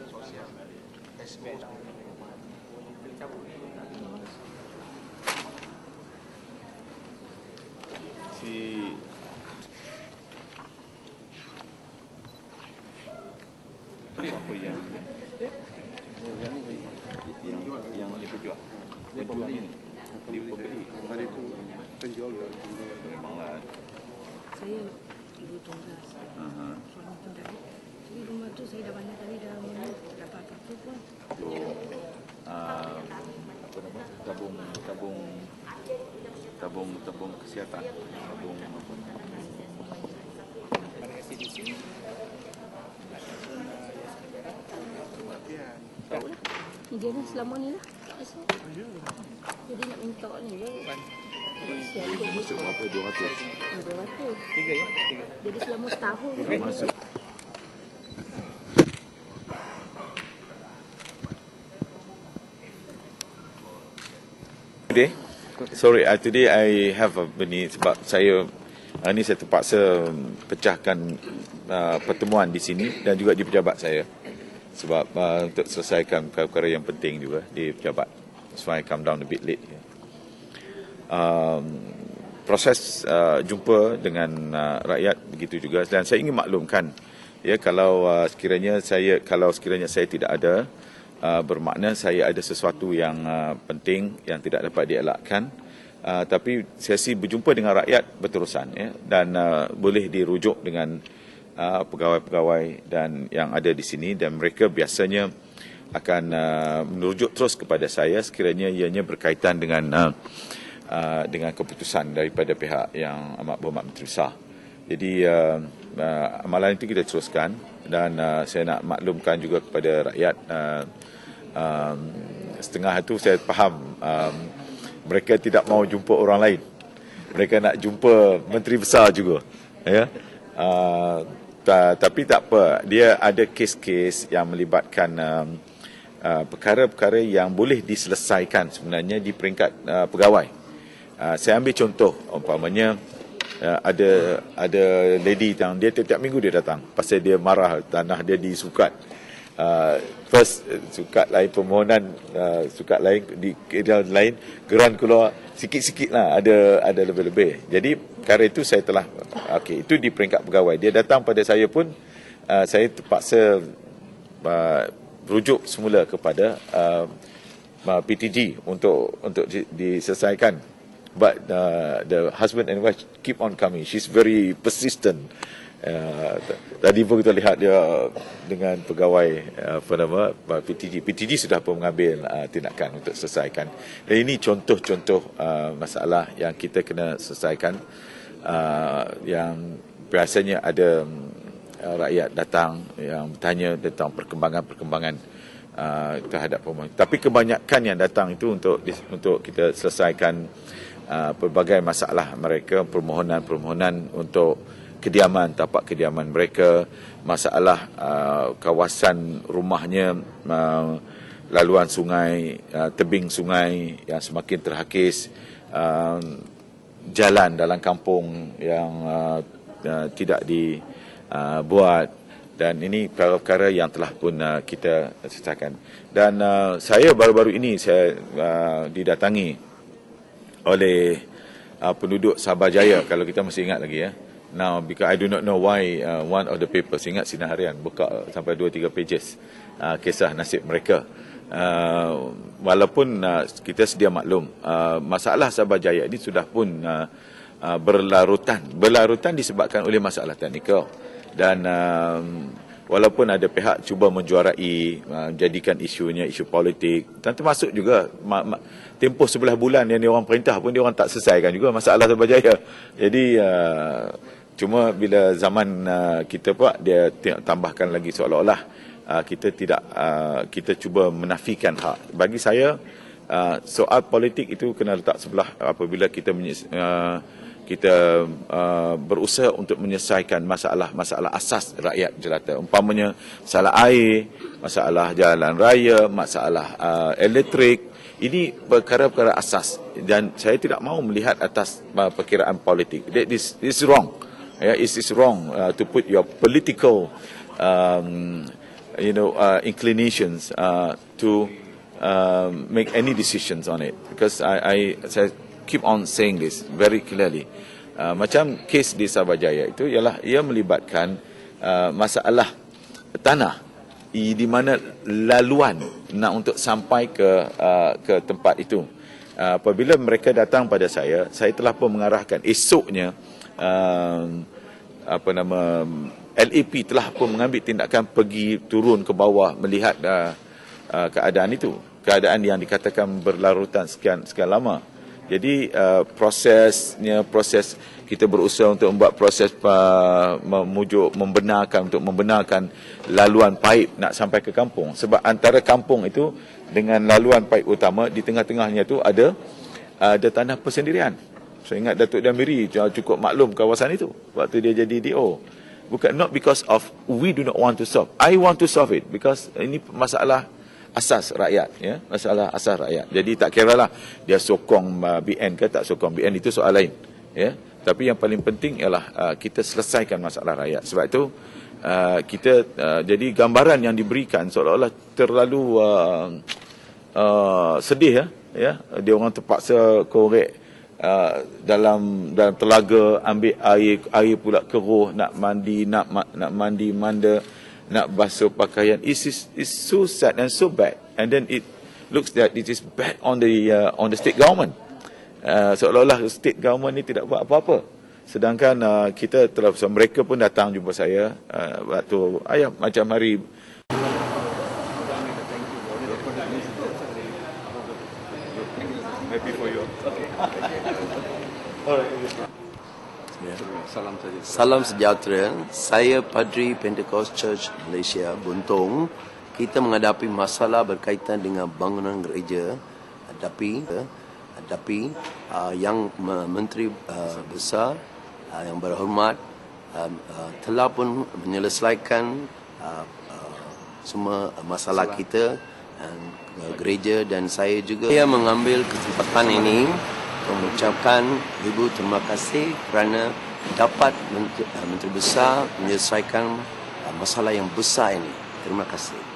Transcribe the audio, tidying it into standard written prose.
sosial SO apa yang dijual di pembeli hari itu penjual memanglah Saya ibu tunggal, suami tunggal. Jadi rumah tu saya dah banyak kali dah dapat apa-apa pun. apa nama tabung kesihatan, tabung apa pada SCDC tahu Dia ni selama ni lah. Jadi nak minta ni je. masuk berapa 200 200. 3 ya? 3. Jadi selama setahun. masuk. Today I have a ni sebab saya ni saya terpaksa pecahkan pertemuan di sini dan juga di pejabat saya sebab untuk selesaikan perkara yang penting juga di pejabat. So I come down a bit late here. Proses jumpa dengan rakyat begitu juga dan saya ingin maklumkan ya kalau sekiranya saya tidak ada bermakna saya ada sesuatu yang penting yang tidak dapat dielakkan. Tapi sesi berjumpa dengan rakyat berterusan ya, dan boleh dirujuk dengan pegawai-pegawai dan yang ada di sini dan mereka biasanya akan merujuk terus kepada saya sekiranya ianya berkaitan dengan keputusan daripada pihak yang amat berhormat Menteri Besar. Jadi amalan itu kita teruskan dan saya nak maklumkan juga kepada rakyat setengah itu saya faham mereka tidak mahu jumpa orang lain. Mereka nak jumpa Menteri Besar juga. Ya. Tapi tak apa. Dia ada kes-kes yang melibatkan perkara-perkara yang boleh diselesaikan sebenarnya di peringkat pegawai. Saya ambil contoh. Umpamanya ada lady yang dia tiap-tiap minggu dia datang. Pasal dia marah tanah dia disukat. First sukat lain permohonan sukat lain di keadaan lain geran keluar sikit-sikit lah ada lebih-lebih. Jadi perkara itu saya telah itu di peringkat pegawai. Dia datang pada saya pun saya terpaksa rujuk semula kepada PTG untuk diselesaikan. But the husband and wife keep on coming. She's very persistent. Tadi pun kita lihat dia dengan pegawai PTG sudah pun mengambil tindakan untuk selesaikan. Dan ini contoh-contoh masalah yang kita kena selesaikan yang biasanya ada rakyat datang yang bertanya tentang perkembangan-perkembangan terhadap pemohon. Tapi kebanyakan yang datang itu untuk kita selesaikan pelbagai masalah mereka, permohonan untuk kediaman, tapak kediaman mereka, masalah kawasan rumahnya, laluan sungai, tebing sungai yang semakin terhakis, jalan dalam kampung yang tidak dibuat, dan ini perkara-perkara yang telah pun kita selesaikan. Dan saya baru-baru ini saya didatangi oleh penduduk Sabah Jaya, kalau kita masih ingat lagi ya. Now, because I do not know why one of the papers, ingat Sinar Harian, buka sampai 2-3 pages kisah nasib mereka. Walaupun kita sedia maklum, masalah Sabah Jaya ini sudah pun berlarutan disebabkan oleh masalah teknikal. Dan walaupun ada pihak cuba menjuarai, jadikan isunya isu politik, dan termasuk juga tempoh 11 bulan yang diorang perintah pun diorang tak selesaikan juga masalah Sabah Jaya. Jadi cuma bila zaman kita pula dia tambahkan lagi seolah-olah kita cuba menafikan hak. Bagi saya soal politik itu kena letak sebelah apabila kita berusaha untuk menyelesaikan masalah asas rakyat jelata. Umpamanya masalah air, masalah jalan raya, masalah elektrik. Ini perkara-perkara asas dan saya tidak mahu melihat atas perkiraan politik. This is wrong. It is wrong to put your political inclinations to make any decisions on it, because I keep on saying this very clearly. Macam kes di Sabah Jaya itu ialah ia melibatkan masalah tanah di mana laluan nak untuk sampai ke tempat itu. Apabila mereka datang pada saya telah pun mengarahkan esoknya LAP telah pun mengambil tindakan pergi turun ke bawah melihat keadaan itu, keadaan yang dikatakan berlarutan sekian lama. Jadi proses kita berusaha untuk membuat proses membenarkan laluan paip nak sampai ke kampung, sebab antara kampung itu dengan laluan paip utama di tengah-tengahnya tu ada tanah persendirian. Saya ingat Datuk Damiri cukup maklum kawasan itu waktu dia jadi DO. Bukan, not because of we do not want to solve. I want to solve it because ini masalah asas rakyat, ya, masalah asas rakyat. Jadi tak kiralah dia sokong BN ke tak sokong BN, itu soal lain, ya. Tapi yang paling penting ialah kita selesaikan masalah rakyat. Sebab itu jadi gambaran yang diberikan seolah-olah terlalu sedih, ya. Dia orang terpaksa korek dalam telaga, ambil air pula keruh, nak mandi manda, nak basuh pakaian. It's so sad and so bad, and then it looks that it is bad on the state government. Seolah-olah state government ni tidak buat apa-apa, sedangkan kita telah, mereka pun datang jumpa saya waktu macam hari happy for you. Salam sejahtera. Saya Padri Pentecost Church Malaysia, Buntong. Kita menghadapi masalah berkaitan dengan bangunan gereja. Tapi yang Menteri Besar yang berhormat telah pun menyelesaikan semua masalah kita, gereja, dan saya juga mengambil kesempatan ini mengucapkan Ibu terima kasih kerana dapat Menteri Besar menyelesaikan masalah yang besar ini. Terima kasih.